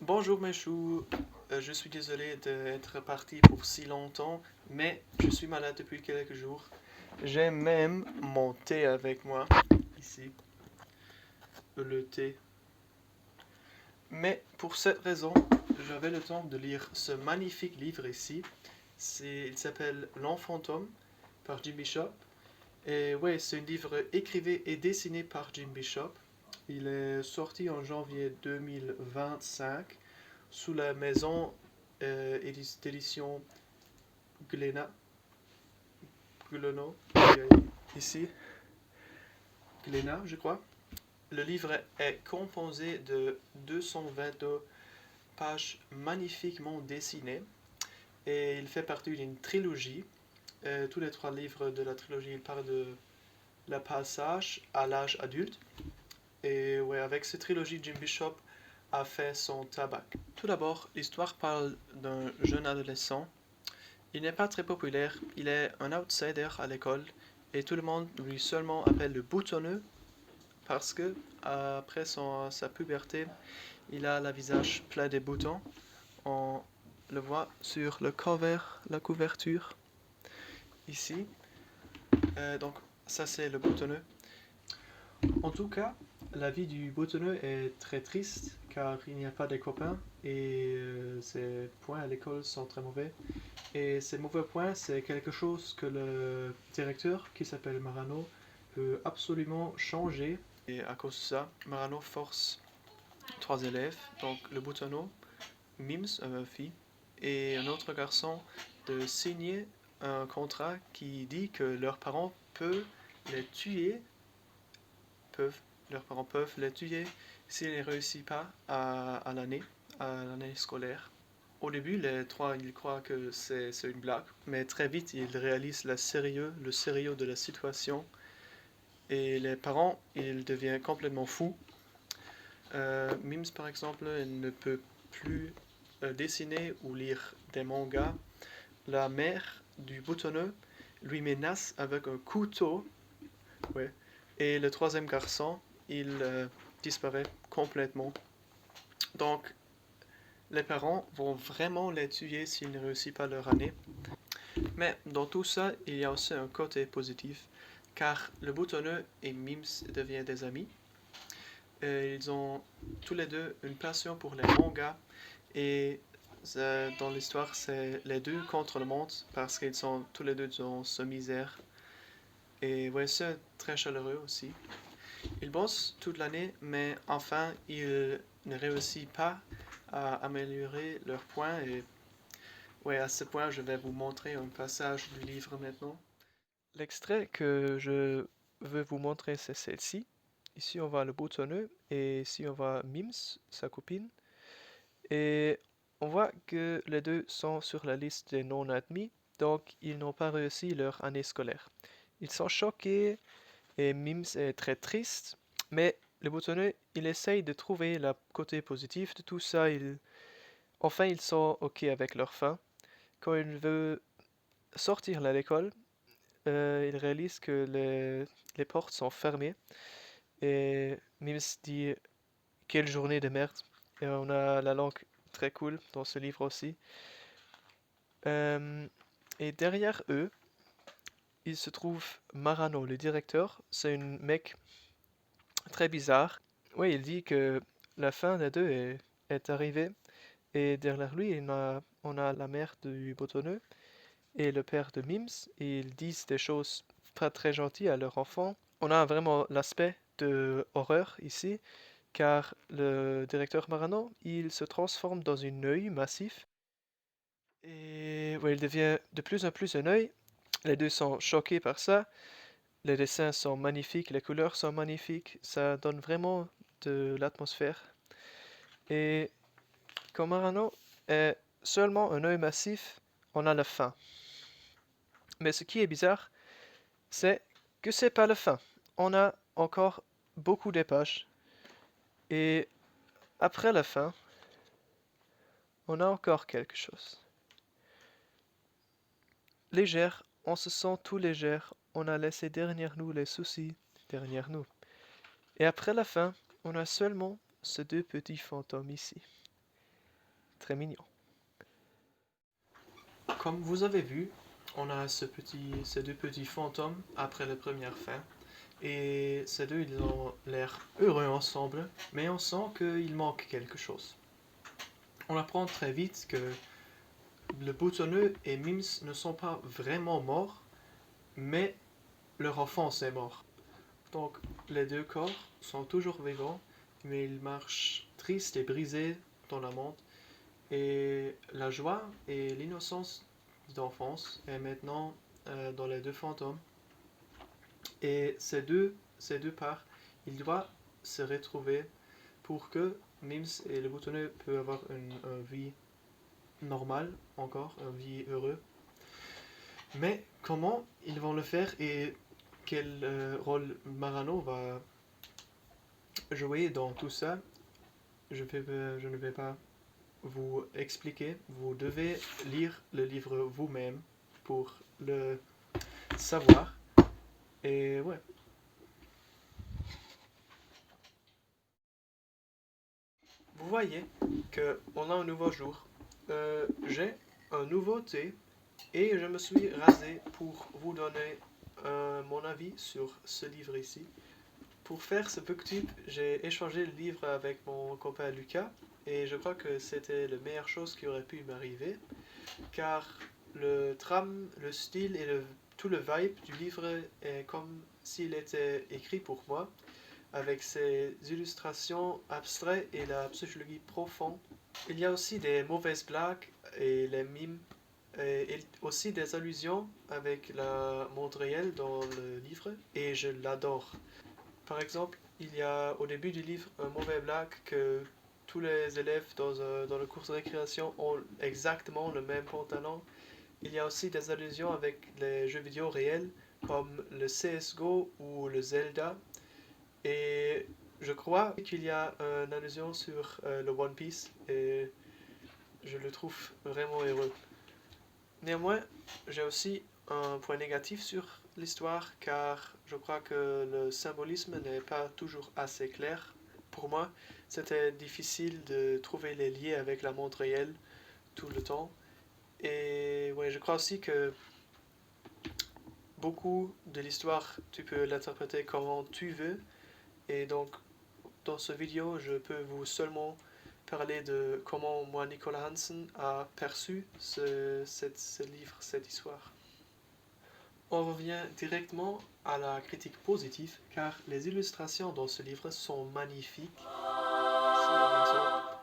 Bonjour mes choux. Je suis désolé d'être parti pour si longtemps, mais je suis malade depuis quelques jours. J'ai même mon thé avec moi, ici, le thé. Mais pour cette raison, j'avais le temps de lire ce magnifique livre ici. Il s'appelle L'Enfant Tom par Jim Bishop. Et ouais, c'est un livre écrivé et dessiné par Jim Bishop. Il est sorti en janvier 2025 sous la maison d'édition Glénat, Glenot, ici, Glénat, je crois. Le livre est composé de 222 pages magnifiquement dessinées et il fait partie d'une trilogie. Tous les trois livres de la trilogie parlent de la passage à l'âge adulte. Et ouais, avec cette trilogie, Jim Bishop a fait son tabac. Tout d'abord, l'histoire parle d'un jeune adolescent. Il n'est pas très populaire, il est un outsider à l'école et tout le monde lui seulement appelle le boutonneux parce que après sa puberté, il a le visage plein de boutons. On le voit sur le cover, la couverture ici. Donc ça c'est le boutonneux. En tout cas, la vie du boutonneux est très triste car il n'y a pas de copains et ses points à l'école sont très mauvais. Et ces mauvais points, c'est quelque chose que le directeur, qui s'appelle Marano, peut absolument changer. Et à cause de ça, Marano force trois élèves, donc le boutonneau, Mims, une fille, et un autre garçon, de signer un contrat qui dit que leurs parents peuvent les tuer, peuvent, leurs parents peuvent les tuer s'ils ne réussissent pas à l'année scolaire. Au début, les trois, ils croient que c'est une blague, mais très vite, ils réalisent le sérieux de la situation. Et les parents, ils deviennent complètement fous. Mims, par exemple, elle ne peut plus dessiner ou lire des mangas. La mère du boutonneux lui menace avec un couteau. Ouais. Et le troisième garçon, il disparaît complètement. Donc, les parents vont vraiment les tuer s'ils ne réussissent pas leur année. Mais dans tout ça, il y a aussi un côté positif, car le boutonneux et Mims deviennent des amis. Ils ont tous les deux une passion pour les mangas et dans l'histoire, c'est les deux contre le monde parce qu'ils sont tous les deux dans ce misère. Et ouais, c'est très chaleureux aussi. Ils bossent toute l'année, mais enfin, ils ne réussissent pas à améliorer leurs points. Et ouais, à ce point, je vais vous montrer un passage du livre maintenant. L'extrait que je veux vous montrer, c'est celle-ci. Ici, on voit le boutonneux et ici, on voit Mims, sa copine. Et on voit que les deux sont sur la liste des non admis, donc ils n'ont pas réussi leur année scolaire. Ils sont choqués et Mims est très triste, mais le boutonneux, il essaye de trouver le côté positif de tout ça. Enfin, ils sont OK avec leur fin. Quand il veut sortir de l'école, il réalise que les portes sont fermées et Mims dit quelle journée de merde. Et on a la langue très cool dans ce livre aussi. Euh, et derrière eux, il se trouve Marano, le directeur. C'est un mec très bizarre. Oui, il dit que la fin des deux est arrivée. Et derrière lui, on a la mère du botonneux et le père de Mims. Et ils disent des choses pas très gentilles à leur enfant. On a vraiment l'aspect de horreur ici, car le directeur Marano, il se transforme dans une œil massif. Et ouais, il devient de plus en plus un œil. Les deux sont choqués par ça. Les dessins sont magnifiques, les couleurs sont magnifiques. Ça donne vraiment de l'atmosphère. Et comme Marano est seulement un œil massif, on a la fin. Mais ce qui est bizarre, c'est que c'est pas la fin. On a encore beaucoup de pages. Et après la fin, on a encore quelque chose. Légère, on se sent tout légère. On a laissé derrière nous les soucis, derrière nous. Et après la fin, on a seulement ces deux petits fantômes ici. très mignon. Comme vous avez vu, on a ces deux petits fantômes après la première fin. Et ces deux, ils ont l'air heureux ensemble, mais on sent qu'il manque quelque chose. On apprend très vite que le boutonneux et Mims ne sont pas vraiment morts, mais leur enfance est morte. Donc les deux corps sont toujours vivants, mais ils marchent tristes et brisés dans la montre. Et la joie et l'innocence d'enfance est maintenant dans les deux fantômes. Et ces deux parts, ils doivent se retrouver pour que Mims et le boutonneux peuvent avoir une vie normale encore, une vie heureuse. Mais comment ils vont le faire et quel rôle Marano va jouer dans tout ça, je ne vais pas vous expliquer. Vous devez lire le livre vous-même pour le savoir. Et ouais. Vous voyez qu'on a un nouveau jour. J'ai un nouveau thé et je me suis rasé pour vous donner mon avis sur ce livre ici. Pour faire ce booktube, j'ai échangé le livre avec mon copain Lucas et je crois que c'était la meilleure chose qui aurait pu m'arriver car le trame, le style et tout le vibe du livre est comme s'il était écrit pour moi avec ses illustrations abstraites et la psychologie profonde. Il y a aussi des mauvaises blagues et les mimes et aussi des allusions avec la monde réel dans le livre et je l'adore. Par exemple, il y a au début du livre un mauvais blague que tous les élèves dans le cours de récréation ont exactement le même pantalon. Il y a aussi des allusions avec les jeux vidéo réels comme le CSGO ou le Zelda. Et je crois qu'il y a une allusion sur le One Piece et je le trouve vraiment heureux. Néanmoins, j'ai aussi un point négatif sur l'histoire car je crois que le symbolisme n'est pas toujours assez clair. Pour moi, c'était difficile de trouver les liens avec la montre réelle tout le temps. Et ouais, je crois aussi que beaucoup de l'histoire, tu peux l'interpréter comme tu veux. Et donc, dans ce vidéo, je peux vous seulement parler de comment moi, Nicolas Hansen, a perçu ce livre, cette histoire. On revient directement à la critique positive, car les illustrations dans ce livre sont magnifiques. Ici, un exemple.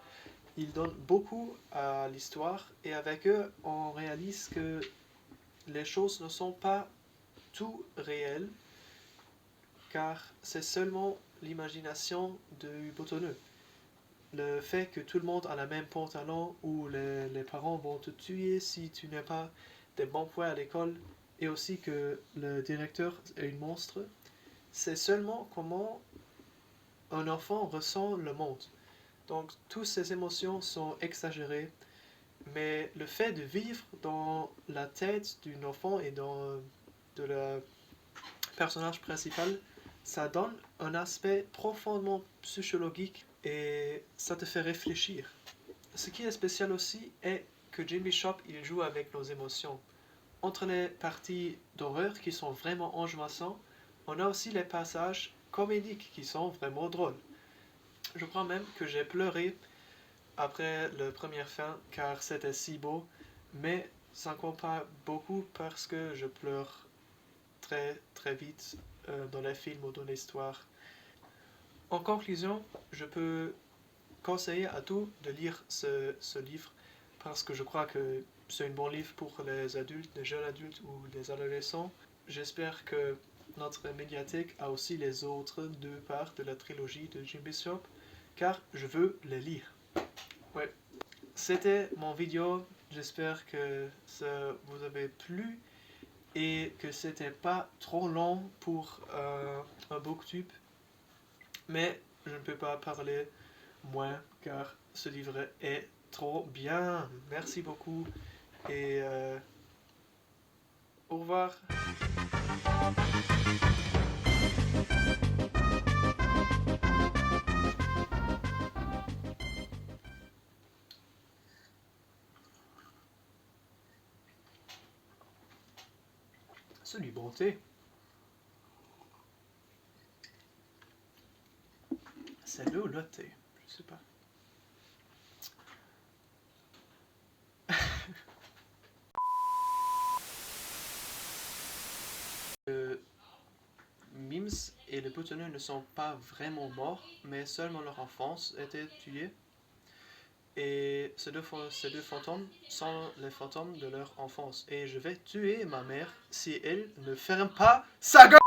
Ils donnent beaucoup à l'histoire, et avec eux, on réalise que les choses ne sont pas tout réelles, car c'est seulement l'imagination du boutonneux. Le fait que tout le monde a le même pantalon ou les parents vont te tuer si tu n'as pas des bons points à l'école et aussi que le directeur est un monstre, c'est seulement comment un enfant ressent le monde. Donc toutes ces émotions sont exagérées, mais le fait de vivre dans la tête d'un enfant et de le personnage principal, ça donne un aspect profondément psychologique et ça te fait réfléchir. Ce qui est spécial aussi est que Jim Bishop il joue avec nos émotions. Entre les parties d'horreur qui sont vraiment angoissantes, on a aussi les passages comédiques qui sont vraiment drôles. Je crois même que j'ai pleuré après la première fin car c'était si beau, mais ça ne compte pas beaucoup parce que je pleure très très vite dans les films ou dans l'histoire. En conclusion, je peux conseiller à tous de lire ce livre parce que je crois que c'est un bon livre pour les adultes, les jeunes adultes ou les adolescents. J'espère que notre médiathèque a aussi les autres deux parts de la trilogie de Jim Bishop car je veux les lire. Ouais, c'était mon vidéo. J'espère que ça vous avait plu et que c'était pas trop long pour un booktube. Mais je ne peux pas parler moins car ce livre est trop bien. Merci beaucoup et au revoir. C'est du bon thé. C'est l'eau ou le thé? Je sais pas. Mims et le boutonneux ne sont pas vraiment morts, mais seulement leur enfance a été tuée. Et ces deux fantômes sont les fantômes de leur enfance. Et je vais tuer ma mère si elle ne ferme pas sa gueule!